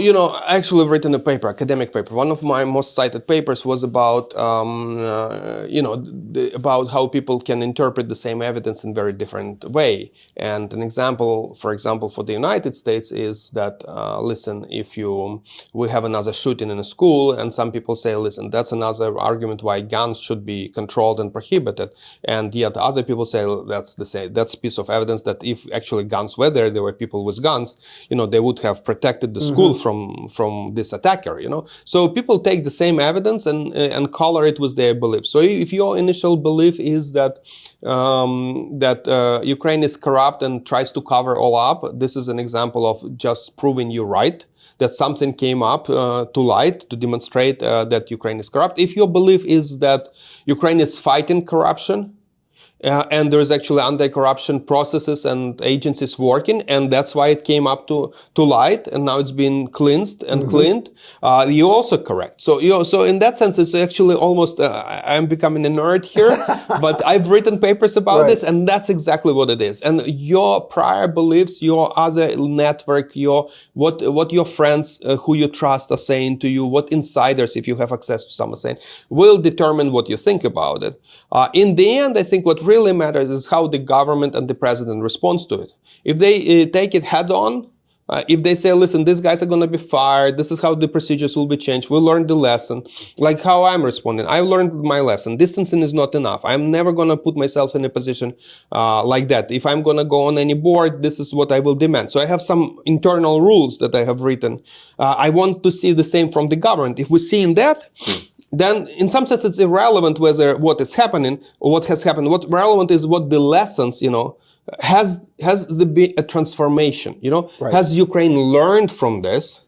You know, I actually have written a paper, academic paper. One of my most cited papers was about, about how people can interpret the same evidence in very different way. And an example, for example, for the United States is that, listen, we have another shooting in a school, and some people say, listen, that's another argument why guns should be controlled and prohibited. And yet other people say, that's a piece of evidence that if actually guns were there were people with guns, they would have protected the school from this attacker, So people take the same evidence and color it with their belief. So if your initial belief is that Ukraine is corrupt and tries to cover all up, this is an example of just proving you right, that something came up to light to demonstrate that Ukraine is corrupt. If your belief is that Ukraine is fighting corruption, and there's actually anti-corruption processes and agencies working, and that's why it came up to light, and now it's been cleansed and cleaned. You're also correct. So so in that sense, it's actually almost I'm becoming a nerd here, but I've written papers about this, and that's exactly what it is. And your prior beliefs, your other network, what your friends who you trust are saying to you, what insiders, if you have access to some, are saying, will determine what you think about it. In the end, I think what really matters is how the government and the president responds to it. If they take it head on, if they say, listen, these guys are going to be fired, this is how the procedures will be changed, we learned the lesson, like how I'm responding. I learned my lesson. Distancing is not enough. I'm never going to put myself in a position like that. If I'm going to go on any board, this is what I will demand. So I have some internal rules that I have written. I want to see the same from the government. If we're seeing that, then in some sense it's irrelevant whether what is happening or what has happened. What relevant is what the lessons, has there been a transformation, Has Ukraine learned from this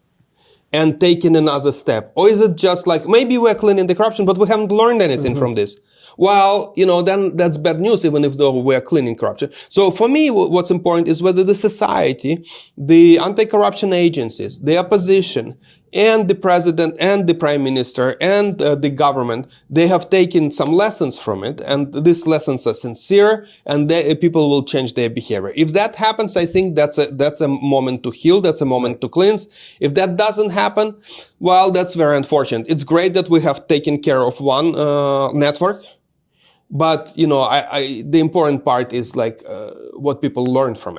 and taken another step? Or is it just like, maybe we're cleaning the corruption, but we haven't learned anything from this? Well, then that's bad news, even if though we're cleaning corruption. So for me, what's important is whether the society, the anti-corruption agencies, the opposition, and the president and the prime minister and the government, they have taken some lessons from it, and these lessons are sincere, and people will change their behavior. If that happens, I think that's a moment to heal, that's a moment to cleanse. If that doesn't happen, well, that's very unfortunate. It's great that we have taken care of one network, but the important part is like what people learn from it.